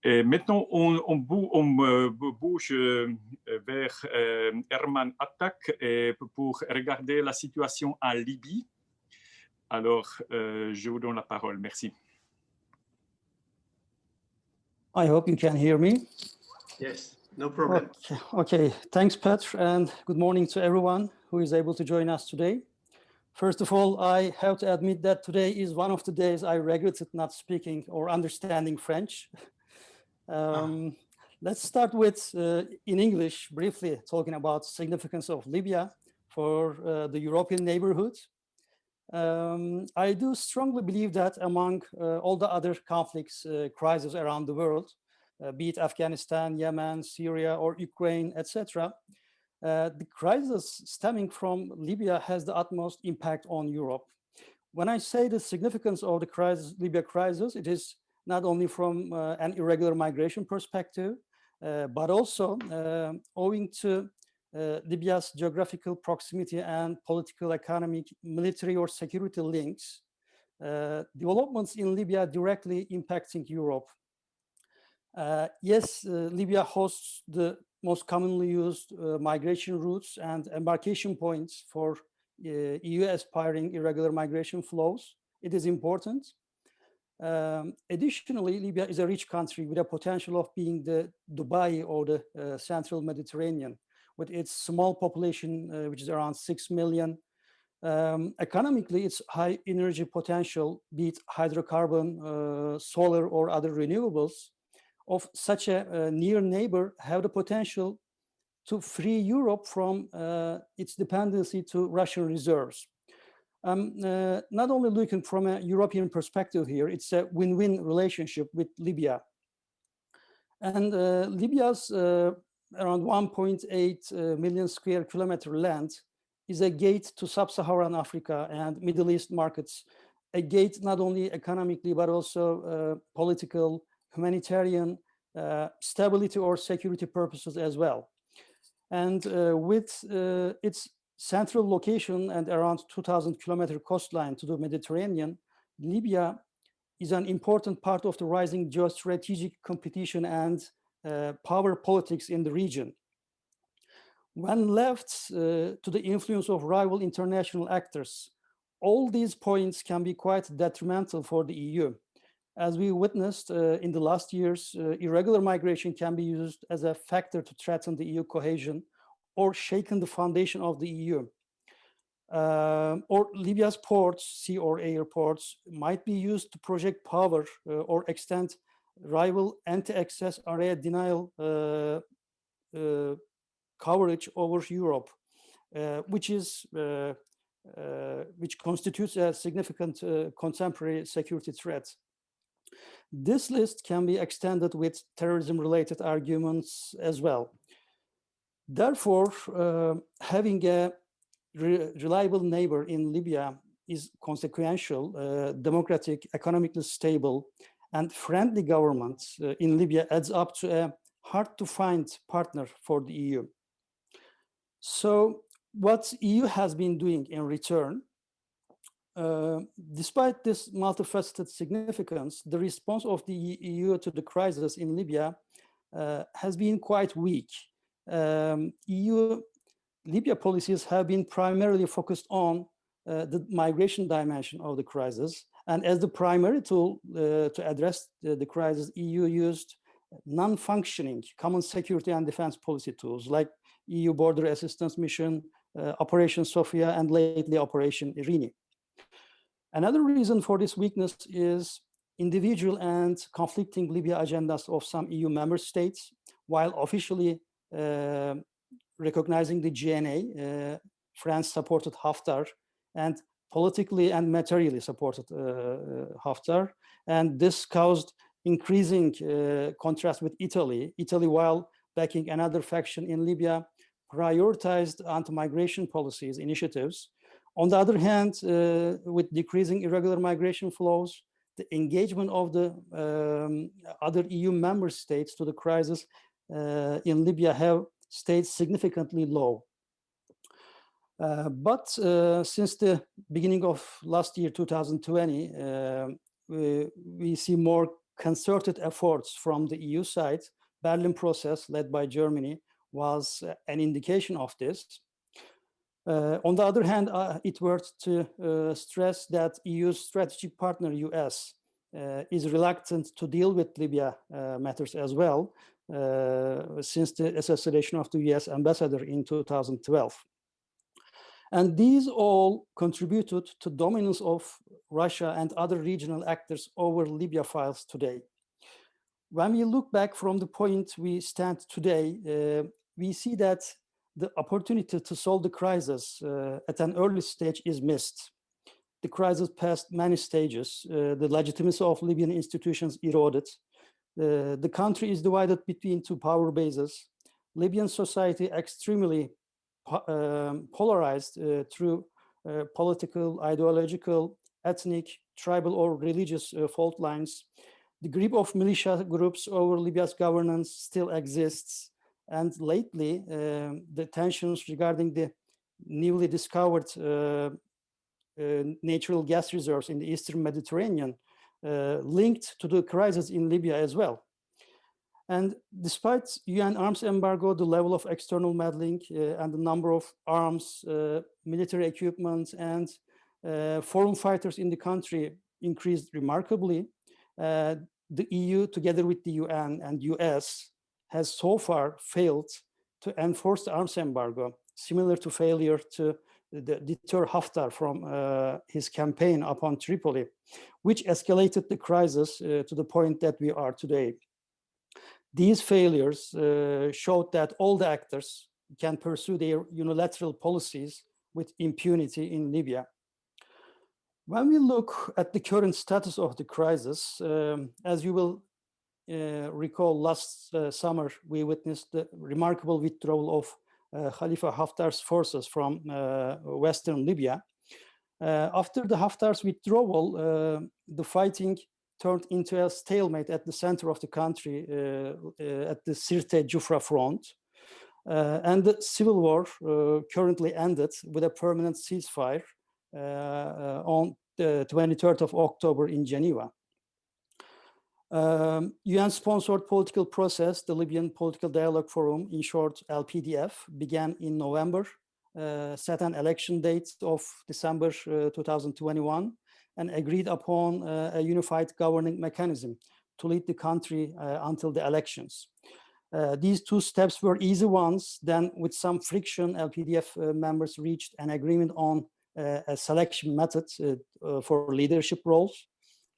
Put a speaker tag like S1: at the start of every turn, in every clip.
S1: Et maintenant, bouge vers Erman ATAK pour regarder la situation en Libye. Alors, je vous donne la parole. Merci.
S2: I hope you can hear me.
S3: Yes, no problem.
S2: Okay. Thanks, Petr, and good morning to everyone who is able to join us today. First of all, I have to admit that today is one of the days I regretted not speaking or understanding French. Let's start with, in English, briefly talking about the significance of Libya for the European neighborhood. I do strongly believe that among all the other conflicts, crises around the world, be it Afghanistan, Yemen, Syria, or Ukraine, etc., the crisis stemming from Libya has the utmost impact on Europe. When I say the significance of the Libya crisis, it is not only from an irregular migration perspective, but also owing to Libya's geographical proximity and political, economic, military, or security links, developments in Libya directly impacting Europe. Yes, Libya hosts the most commonly used migration routes and embarkation points for EU aspiring irregular migration flows. It is important. Additionally, Libya is a rich country with a potential of being the Dubai or the central Mediterranean, with its small population, which is around 6 million. Economically, its high energy potential, be it hydrocarbon, solar, or other renewables, of such a near neighbor have the potential to free Europe from its dependency to Russian reserves. Not only looking from a European perspective here, it's a win-win relationship with Libya. And Libya's around 1.8 million square kilometer land is a gate to sub-Saharan Africa and Middle East markets, a gate not only economically, but also political, humanitarian, stability or security purposes as well. And with its central location and around 2,000 kilometer coastline to the Mediterranean, Libya is an important part of the rising geostrategic competition and power politics in the region. When left to the influence of rival international actors, all these points can be quite detrimental for the EU. As we witnessed in the last years, irregular migration can be used as a factor to threaten the EU cohesion or shaken the foundation of the EU. Or Libya's ports, sea or air ports, might be used to project power or extend rival anti-access area denial coverage over Europe, which constitutes a significant contemporary security threat. This list can be extended with terrorism-related arguments as well. Therefore, having a reliable neighbor in Libya is consequential. Democratic, economically stable, and friendly government in Libya adds up to a hard-to-find partner for the EU. So, what EU has been doing in return, despite this multifaceted significance, the response of the EU to the crisis in Libya has been quite weak. EU Libya policies have been primarily focused on the migration dimension of the crisis, and as the primary tool to address the crisis, EU used non-functioning common security and defense policy tools like EU Border Assistance Mission, Operation Sophia, and lately Operation Irini. Another reason for this weakness is individual and conflicting Libya agendas of some EU member states, while officially recognizing the GNA, France supported Haftar, and politically and materially supported Haftar. And this caused increasing contrast with Italy. Italy, while backing another faction in Libya, prioritized anti-migration policies, initiatives. On the other hand, with decreasing irregular migration flows, the engagement of the other EU member states to the crisis in Libya have stayed significantly low. But since the beginning of last year, 2020, we see more concerted efforts from the EU side. Berlin process led by Germany was an indication of this. On the other hand, it worth to stress that EU's strategic partner, US, is reluctant to deal with Libya matters as well, since the assassination of the US ambassador in 2012. And these all contributed to dominance of Russia and other regional actors over Libya files today. When we look back from the point we stand today, we see that the opportunity to solve the crisis at an early stage is missed. The crisis passed many stages. The legitimacy of Libyan institutions eroded. The country is divided between two power bases. Libyan society extremely polarized through political, ideological, ethnic, tribal, or religious fault lines. The grip of militia groups over Libya's governance still exists. And lately, the tensions regarding the newly discovered natural gas reserves in the Eastern Mediterranean linked to the crisis in Libya as well. And despite UN arms embargo, the level of external meddling and the number of arms, military equipment, and foreign fighters in the country increased remarkably. The EU, together with the UN and US, has so far failed to enforce the arms embargo, similar to failure to deter Haftar from his campaign upon Tripoli, which escalated the crisis to the point that we are today. These failures showed that all the actors can pursue their unilateral policies with impunity in Libya. When we look at the current status of the crisis, as you will recall, last summer, we witnessed the remarkable withdrawal of Khalifa Haftar's forces from Western Libya. After the Haftar's withdrawal, the fighting turned into a stalemate at the center of the country, at the Sirte-Jufra front. And the civil war currently ended with a permanent ceasefire on the 23rd of October in Geneva. UN-sponsored political process, the Libyan Political Dialogue Forum, in short LPDF, began in November, set an election date of December 2021, and agreed upon a unified governing mechanism to lead the country until the elections. These two steps were easy ones. Then, with some friction, LPDF members reached an agreement on a selection method for leadership roles.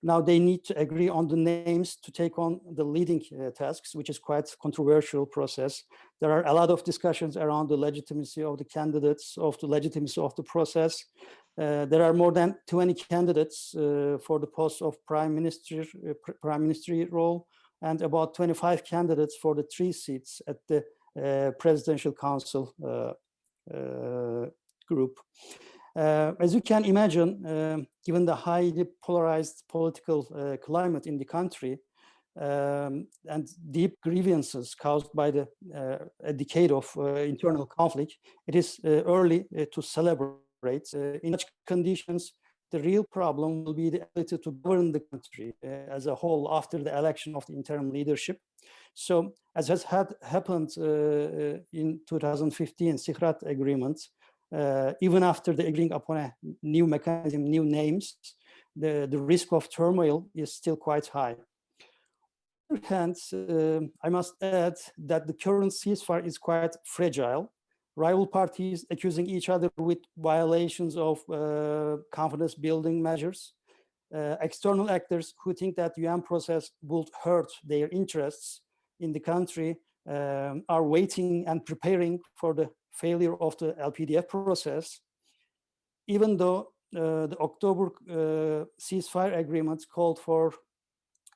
S2: Now they need to agree on the names to take on the leading tasks, which is quite a controversial process. There are a lot of discussions around the legitimacy of the candidates, of the legitimacy of the process. There are more than 20 candidates for the post of prime ministry role, and about 25 candidates for the 3 seats at the presidential council group. As you can imagine, given the highly polarized political climate in the country and deep grievances caused by a decade of internal conflict, it is early to celebrate. In such conditions, the real problem will be the ability to govern the country as a whole after the election of the interim leadership. So, as has happened in 2015 Sikrat agreement, even after the agreeing upon a new mechanism, new names, the risk of turmoil is still quite high. On the other hand, I must add that the current ceasefire is quite fragile. Rival parties accusing each other with violations of confidence building measures. External actors who think that UN process would hurt their interests in the country are waiting and preparing for the failure of the LPDF process, even though the October ceasefire agreement called for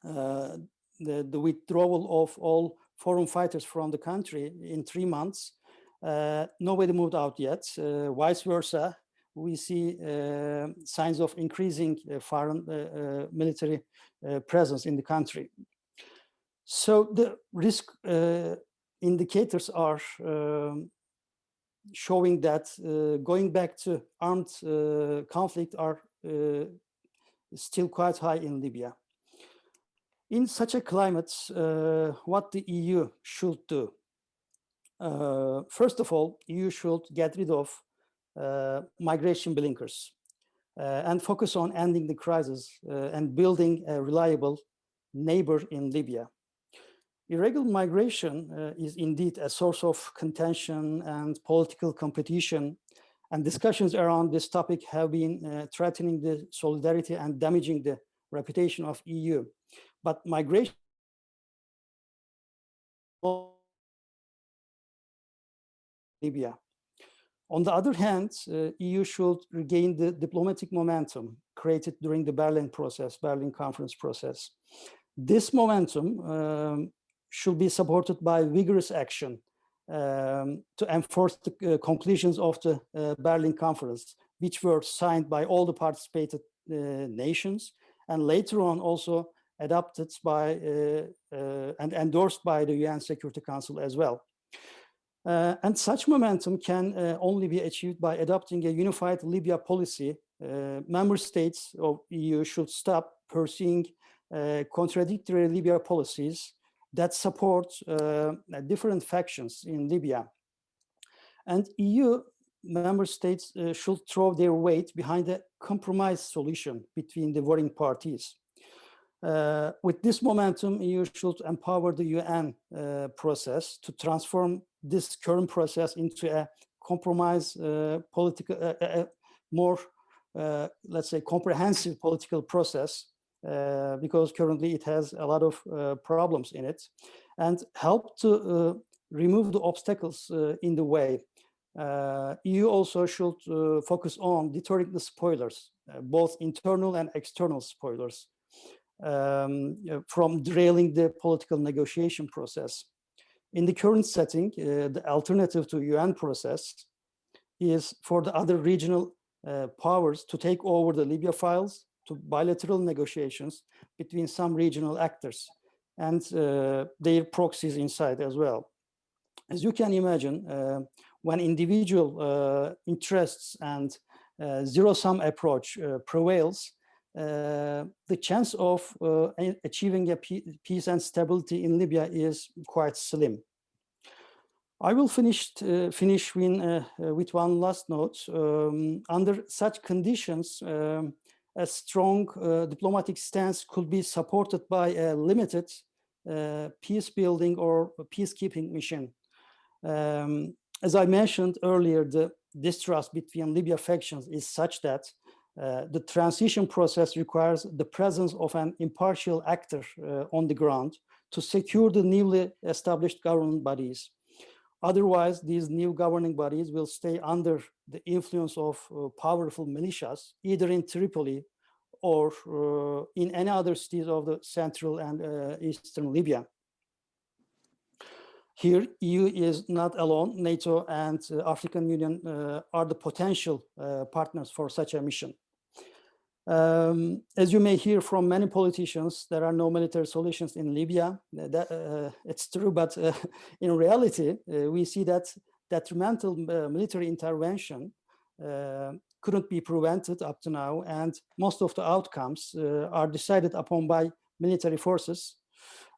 S2: the withdrawal of all foreign fighters from the country in 3 months. Nobody moved out yet. Vice versa, we see signs of increasing foreign military presence in the country. So the risk indicators are showing that going back to armed conflict are still quite high in Libya. In such a climate, what the EU should do? First of all, EU should get rid of migration blinkers and focus on ending the crisis and building a reliable neighbor in Libya. Irregular migration is indeed a source of contention and political competition, and discussions around this topic have been threatening the solidarity and damaging the reputation of EU. But migration Libya. On the other hand, EU should regain the diplomatic momentum created during the Berlin Conference process. This momentum should be supported by vigorous action to enforce the conclusions of the Berlin Conference, which were signed by all the participated nations, and later on also adopted by and endorsed by the UN Security Council as well. And such momentum can only be achieved by adopting a unified Libya policy. Member states of EU should stop pursuing contradictory Libya policies that support different factions in Libya. And EU member states should throw their weight behind a compromise solution between the warring parties. With this momentum, EU should empower the UN process to transform this current process into a compromise more, let's say, comprehensive political process, because currently it has a lot of problems in it, and help to remove the obstacles in the way. EU also should focus on deterring the spoilers, both internal and external spoilers, from derailing the political negotiation process. In the current setting, the alternative to UN process is for the other regional powers to take over the Libya files to bilateral negotiations between some regional actors and their proxies inside as well. As you can imagine, when individual interests and zero-sum approach prevails, the chance of achieving a peace and stability in Libya is quite slim. I will finish with one last note. Under such conditions, a strong diplomatic stance could be supported by a limited peace building or peacekeeping mission. As I mentioned earlier, the distrust between Libya factions is such that the transition process requires the presence of an impartial actor on the ground to secure the newly established government bodies. Otherwise, these new governing bodies will stay under the influence of powerful militias, either in Tripoli or in any other cities of the central and eastern Libya. Here, EU is not alone. NATO and African Union are the potential partners for such a mission. As you may hear from many politicians, there are no military solutions in Libya. It's true, but in reality, we see that detrimental military intervention couldn't be prevented up to now, and most of the outcomes are decided upon by military forces.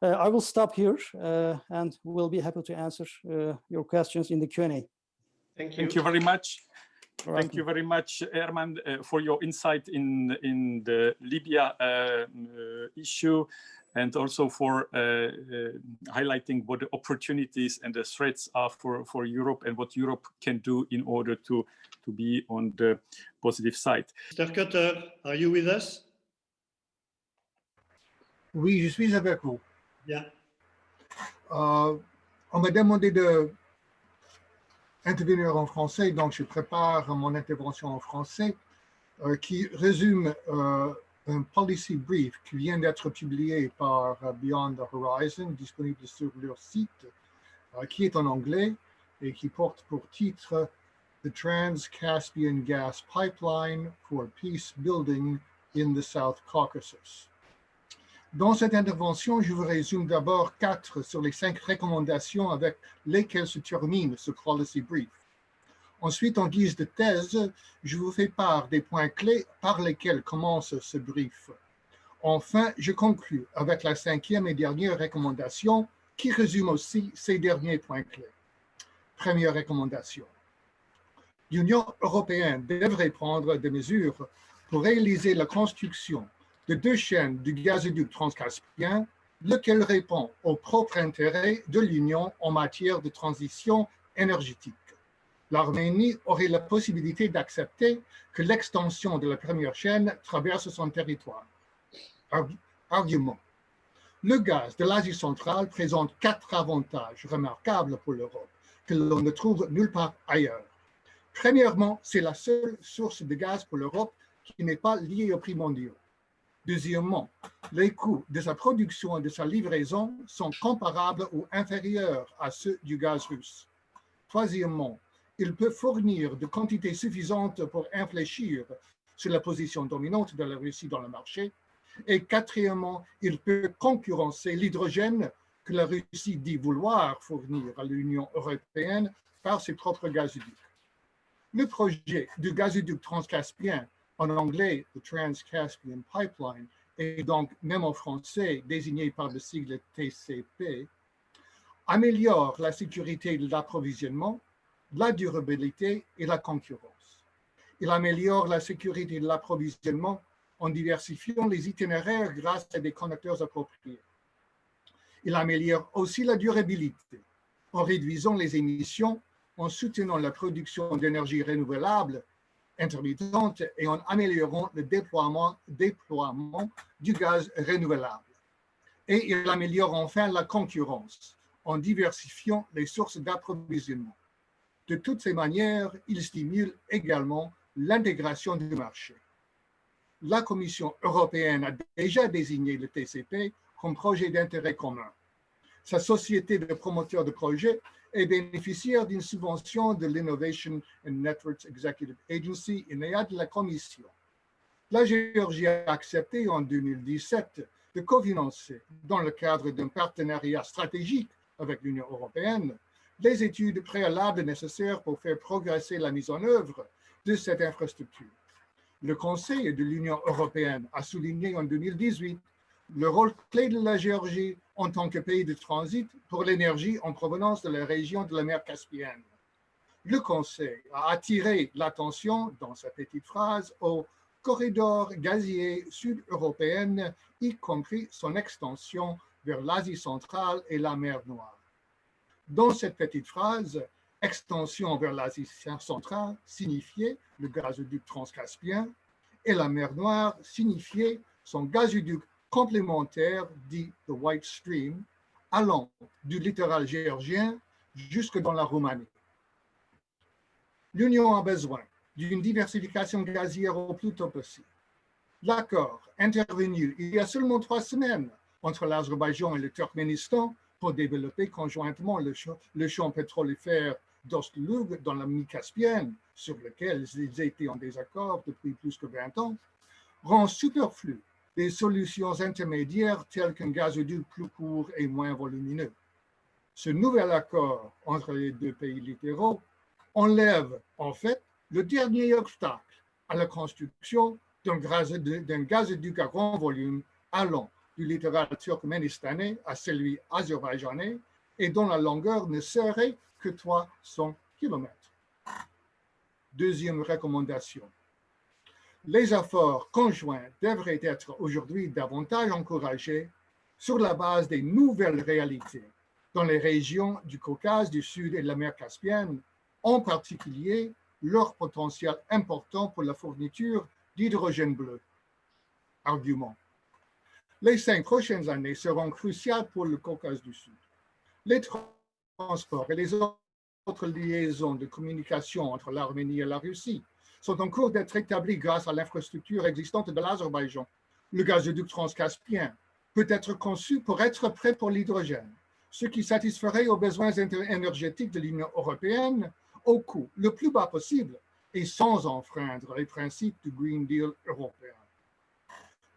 S2: I will stop here and will be happy to answer your questions in the Q&A.
S3: Thank you.
S1: Thank you very much.
S2: Right.
S1: Thank you very much, Erman, for your insight in the Libya issue, and also for highlighting what the opportunities and the threats are for Europe and what Europe can do in order to be on the positive side.
S3: Mr. CUTLER, are you with us?
S4: Oui, je suis avec vous.
S3: Bien.
S4: On m'a demandé de intervenir en français, donc je prépare mon intervention en français qui résume un policy brief qui vient d'être publié par Beyond the Horizon, disponible sur leur site, qui est en anglais et qui porte pour titre The Trans-Caspian Gas Pipeline for Peace Building in the South Caucasus. Dans cette intervention, je vous résume d'abord 4 sur les 5 recommandations avec lesquelles se termine ce policy brief. Ensuite, en guise de thèse, je vous fais part des points clés par lesquels commence ce brief. Enfin, je conclus avec la cinquième et dernière recommandation qui résume aussi ces derniers points clés. Première recommandation. L'Union européenne devrait prendre des mesures pour réaliser la construction de 2 chaînes du gazoduc transcaspien, lequel répond aux propres intérêts de l'Union en matière de transition énergétique. L'Arménie aurait la possibilité d'accepter que l'extension de la première chaîne traverse son territoire. Argument. Le gaz de l'Asie centrale présente 4 avantages remarquables pour l'Europe que l'on ne trouve nulle part ailleurs. Premièrement, c'est la seule source de gaz pour l'Europe qui n'est pas liée aux prix mondiaux. Deuxièmement, les coûts de sa production et de sa livraison sont comparables ou inférieurs à ceux du gaz russe. Troisièmement, il peut fournir de quantités suffisantes pour infléchir sur la position dominante de la Russie dans le marché. Et quatrièmement, il peut concurrencer l'hydrogène que la Russie dit vouloir fournir à l'Union européenne par ses propres gazoducs. Le projet du gazoduc transcaspien, en anglais le Trans-Caspian Pipeline, et donc même en français désigné par le sigle TCP, améliore la sécurité de l'approvisionnement, la durabilité et la concurrence. Il améliore la sécurité de l'approvisionnement en diversifiant les itinéraires grâce à des connecteurs appropriés. Il améliore aussi la durabilité en réduisant les émissions, en soutenant la production d'énergie renouvelable intermittente et en améliorant le déploiement du gaz renouvelable. Et il améliore enfin la concurrence en diversifiant les sources d'approvisionnement. De toutes ces manières, il stimule également l'intégration du marché. La Commission européenne a déjà désigné le TCP comme projet d'intérêt commun. Sa société de promoteurs de projets est bénéficiaire d'une subvention de l'Innovation and Networks Executive Agency, INEA, de la Commission. La Géorgie a accepté en 2017 de cofinancer, dans le cadre d'un partenariat stratégique avec l'Union européenne, les études préalables nécessaires pour faire progresser la mise en œuvre de cette infrastructure. Le Conseil de l'Union européenne a souligné en 2018 le rôle clé de la Géorgie en tant que pays de transit pour l'énergie en provenance de la région de la mer Caspienne. Le Conseil a attiré l'attention, dans sa petite phrase, au corridor gazier sud-européen, y compris son extension vers l'Asie centrale et la mer Noire. Dans cette petite phrase, extension vers l'Asie centrale signifiait le gazoduc transcaspien et la mer Noire signifiait son gazoduc complémentaire dit The White Stream, allant du littoral géorgien jusque dans la Roumanie. L'Union a besoin d'une diversification gazière au plus tôt possible. L'accord intervenu il y a seulement 3 semaines entre l'Azerbaïdjan et le Turkménistan pour développer conjointement le champ pétrolifère d'Ost-Lug dans la mi-Caspienne, sur lequel ils étaient en désaccord depuis plus que 20 ans, rend superflu des solutions intermédiaires telles qu'un gazoduc plus court et moins volumineux. Ce nouvel accord entre les 2 pays littéraux enlève en fait le dernier obstacle à la construction d'un gazoduc à grand volume allant du littoral turkménistanais à celui azerbaïdjanais et dont la longueur ne serait que 300 km. Deuxième recommandation. Les efforts conjoints devraient être aujourd'hui davantage encouragés sur la base des nouvelles réalités dans les régions du Caucase du Sud et de la mer Caspienne, en particulier leur potentiel important pour la fourniture d'hydrogène bleu. Argument. Les 5 prochaines années seront cruciales pour le Caucase du Sud. Les transports et les autres liaisons de communication entre l'Arménie et la Russie sont en cours d'être établis grâce à l'infrastructure existante de l'Azerbaïdjan. Le gazoduc transcaspien peut être conçu pour être prêt pour l'hydrogène, ce qui satisferait aux besoins énergétiques de l'Union européenne au coût le plus bas possible et sans enfreindre les principes du Green Deal européen.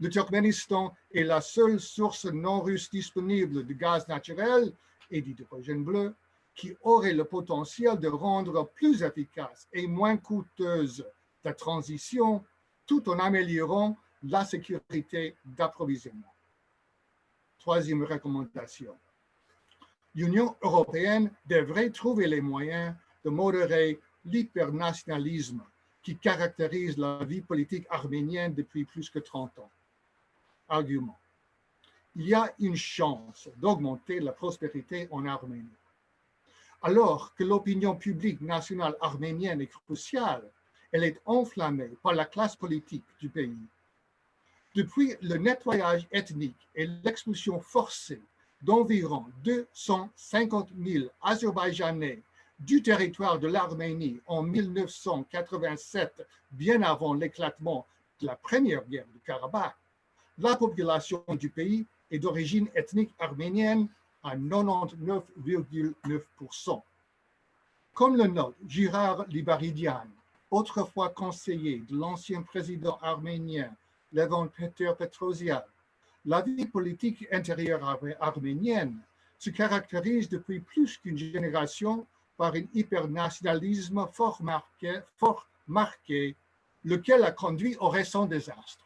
S4: Le Turkménistan est la seule source non russe disponible de gaz naturel et d'hydrogène bleu qui aurait le potentiel de rendre plus efficace et moins coûteuse la transition tout en améliorant la sécurité d'approvisionnement. Troisième recommandation. L'Union européenne devrait trouver les moyens de modérer l'hypernationalisme qui caractérise la vie politique arménienne depuis plus que 30 ans. Argument. Il y a une chance d'augmenter la prospérité en Arménie. Alors que l'opinion publique nationale arménienne est cruciale, elle est enflammée par la classe politique du pays. Depuis le nettoyage ethnique et l'expulsion forcée d'environ 250 000 Azerbaïdjanais du territoire de l'Arménie en 1987, bien avant l'éclatement de la première guerre du Karabakh, la population du pays est d'origine ethnique arménienne à 99,9%. Comme le note Girard Libaridian, autrefois conseiller de l'ancien président arménien Levon Petrosian, la vie politique intérieure arménienne se caractérise depuis plus qu'une génération par un hypernationalisme fort marqué, lequel a conduit au récent désastre.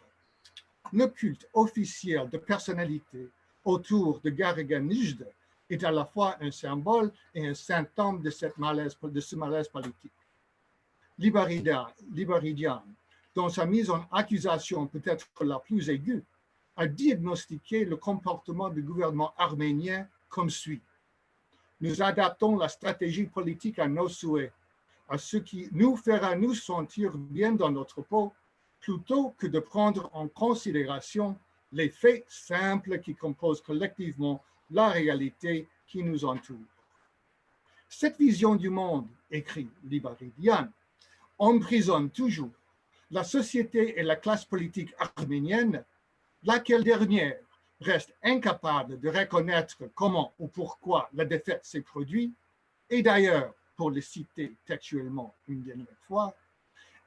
S4: Le culte officiel de personnalité autour de Garrigan-Nijde est à la fois un symbole et un symptôme de ce malaise politique. Libaridian, dans sa mise en accusation peut-être la plus aiguë, a diagnostiqué le comportement du gouvernement arménien comme suit. Nous adaptons la stratégie politique à nos souhaits, à ce qui nous fera nous sentir bien dans notre peau, plutôt que de prendre en considération les faits simples qui composent collectivement la réalité qui nous entoure. Cette vision du monde, écrit Libaridian, emprisonne toujours la société et la classe politique arménienne, laquelle dernière reste incapable de reconnaître comment ou pourquoi la défaite s'est produite, et d'ailleurs, pour le citer textuellement une dernière fois,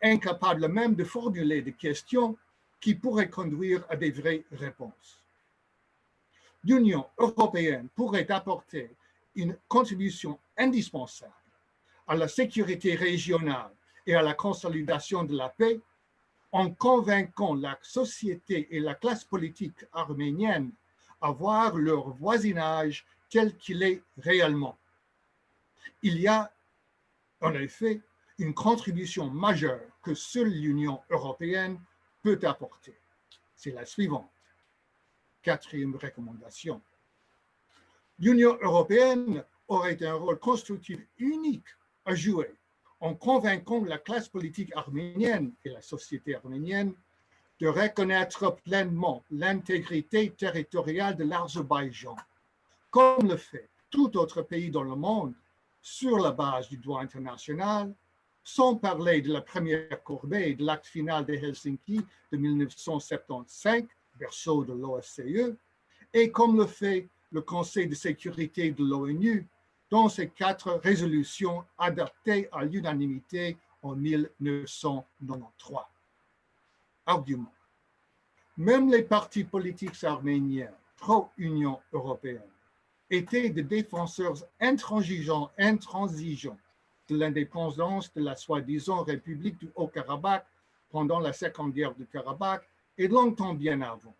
S4: incapable même de formuler des questions qui pourraient conduire à des vraies réponses. L'Union européenne pourrait apporter une contribution indispensable à la sécurité régionale et à la consolidation de la paix en convainquant la société et la classe politique arménienne à voir leur voisinage tel qu'il est réellement. Il y a, en effet, une contribution majeure que seule l'Union européenne peut apporter. C'est la suivante. Quatrième recommandation. L'Union européenne aurait un rôle constructif unique à jouer en convainquant la classe politique arménienne et la société arménienne de reconnaître pleinement l'intégrité territoriale de l'Azerbaïdjan, comme le fait tout autre pays dans le monde, sur la base du droit international, sans parler de la première corbeille de l'acte final de Helsinki de 1975, berceau de l'OSCE, et comme le fait le Conseil de sécurité de l'ONU dans ses 4 résolutions adoptées à l'unanimité en 1993. Argument. Même les partis politiques arméniens pro-Union européenne étaient des défenseurs intransigeants de l'indépendance de la soi-disant République du Haut-Karabakh pendant la Seconde Guerre du Karabakh et longtemps bien avant.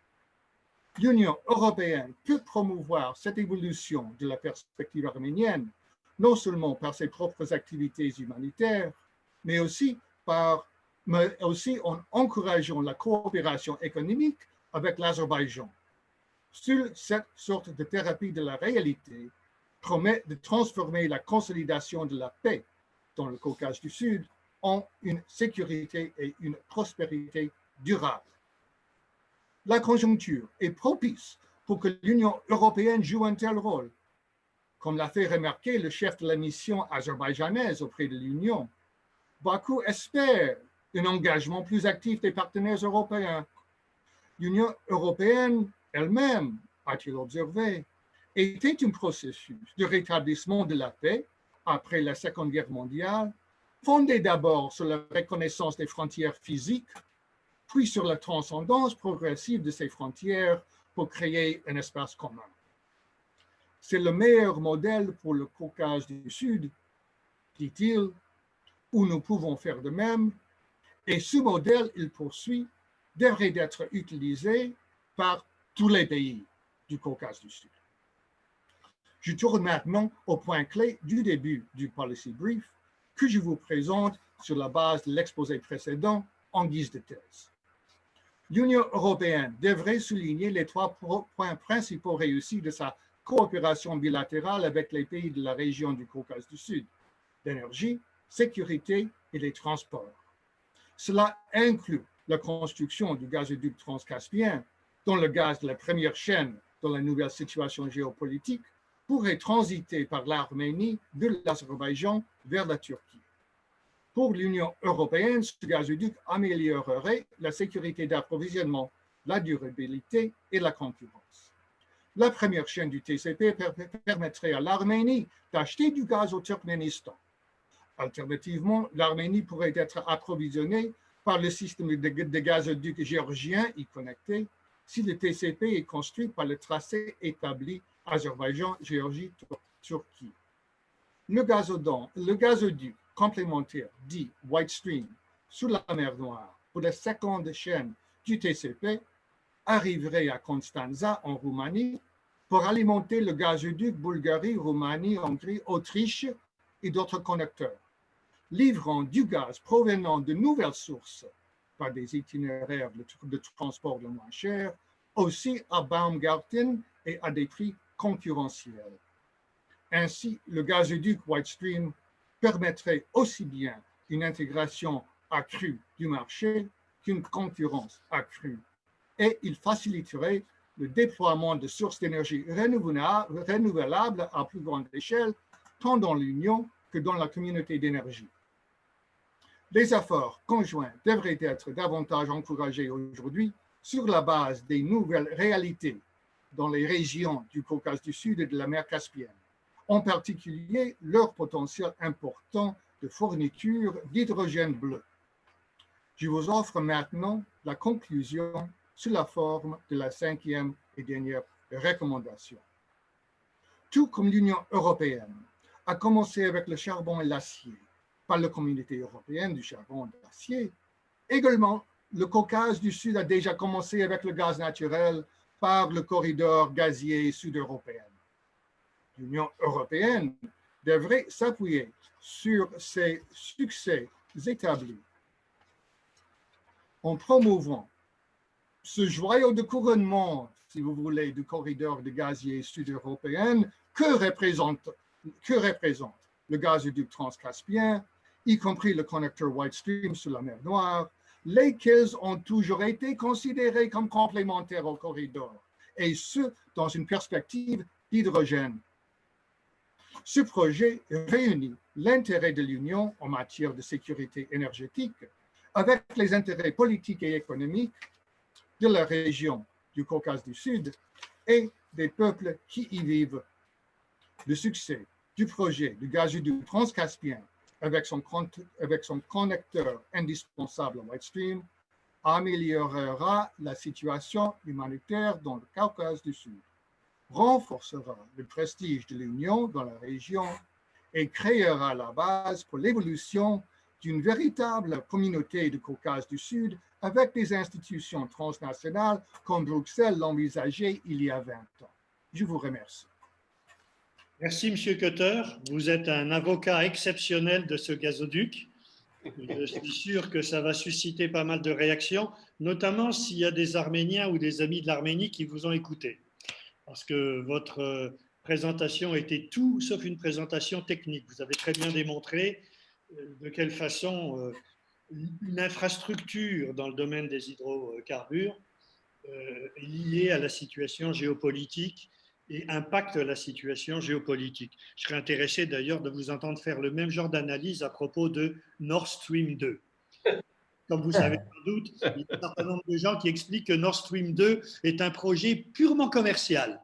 S4: L'Union européenne peut promouvoir cette évolution de la perspective arménienne, non seulement par ses propres activités humanitaires, mais aussi en encourageant la coopération économique avec l'Azerbaïdjan. Seule cette sorte de thérapie de la réalité promet de transformer la consolidation de la paix dans le Caucase du Sud en une sécurité et une prospérité durable. La conjoncture est propice pour que l'Union européenne joue un tel rôle. Comme l'a fait remarquer le chef de la mission azerbaïdjanaise auprès de l'Union, Bakou espère un engagement plus actif des partenaires européens. L'Union européenne elle-même, a-t-il observé, était un processus de rétablissement de la paix après la Seconde Guerre mondiale, fondé d'abord sur la reconnaissance des frontières physiques, puis sur la transcendance progressive de ces frontières pour créer un espace commun. C'est le meilleur modèle pour le Caucase du Sud, dit-il, où nous pouvons faire de même, et ce modèle, il poursuit, devrait être utilisé par tous les pays du Caucase du Sud. Je tourne maintenant au point clé du début du policy brief que je vous présente sur la base de l'exposé précédent en guise de thèse. L'Union européenne devrait souligner les 3 points principaux réussis de sa coopération bilatérale avec les pays de la région du Caucase du Sud: l'énergie, sécurité et les transports. Cela inclut la construction du gazoduc transcaspien, dont le gaz de la première chaîne dans la nouvelle situation géopolitique pourrait transiter par l'Arménie de l'Azerbaïdjan vers la Turquie. Pour l'Union européenne, ce gazoduc améliorerait la sécurité d'approvisionnement, la durabilité et la concurrence. La première chaîne du TCP permettrait à l'Arménie d'acheter du gaz au Turkménistan. Alternativement, l'Arménie pourrait être approvisionnée par le système de gazoduc géorgien y connecté si le TCP est construit par le tracé établi Azerbaïdjan, Géorgie, Turquie. Le gazoduc complémentaire dit White Stream sous la mer Noire pour la seconde chaîne du TCP arriverait à Constanța en Roumanie pour alimenter le gazoduc Bulgarie, Roumanie, Hongrie, Autriche et d'autres connecteurs, livrant du gaz provenant de nouvelles sources par des itinéraires de transport le moins cher, aussi à Baumgarten et à des prix concurrentiels. Ainsi, le gazoduc White Stream permettrait aussi bien une intégration accrue du marché qu'une concurrence accrue, et il faciliterait le déploiement de sources d'énergie renouvelables à plus grande échelle, tant dans l'Union que dans la communauté d'énergie. Les efforts conjoints devraient être davantage encouragés aujourd'hui sur la base des nouvelles réalités dans les régions du Caucase du Sud et de la mer Caspienne, en particulier leur potentiel important de fourniture d'hydrogène bleu. Je vous offre maintenant la conclusion sous la forme de la 5e et dernière recommandation. Tout comme l'Union européenne a commencé avec le charbon et l'acier par la communauté européenne du charbon et de l'acier, également le Caucase du Sud a déjà commencé avec le gaz naturel par le corridor gazier sud-européen. L'Union européenne devrait s'appuyer sur ses succès établis en promouvant ce joyau de couronnement, si vous voulez, du corridor de gazier sud-européen que représente le gazoduc transcaspien, y compris le connecteur White Stream sur la mer Noire, lesquels ont toujours été considérés comme complémentaires au corridor, et ce, dans une perspective d'hydrogène. Ce projet réunit l'intérêt de l'Union en matière de sécurité énergétique avec les intérêts politiques et économiques de la région du Caucase du Sud et des peuples qui y vivent. Le succès du projet du gazoduc transcaspien avec son connecteur indispensable White Stream améliorera la situation humanitaire dans le Caucase du Sud, renforcera le prestige de l'Union dans la région et créera la base pour l'évolution d'une véritable communauté du Caucase du Sud avec des institutions transnationales comme Bruxelles l'envisageait il y a 20 ans. Je vous remercie.
S3: Merci, M. CUTLER. Vous êtes un avocat exceptionnel de ce gazoduc. Je suis sûr que ça va susciter pas mal de réactions, notamment s'il y a des Arméniens ou des amis de l'Arménie qui vous ont écouté. Parce que votre présentation était tout sauf une présentation technique. Vous avez très bien démontré de quelle façon une infrastructure dans le domaine des hydrocarbures est liée à la situation géopolitique et impacte la situation géopolitique. Je serais intéressé d'ailleurs de vous entendre faire le même genre d'analyse à propos de Nord Stream 2. Comme vous savez sans doute, il y a un certain nombre de gens qui expliquent que Nord Stream 2 est un projet purement commercial.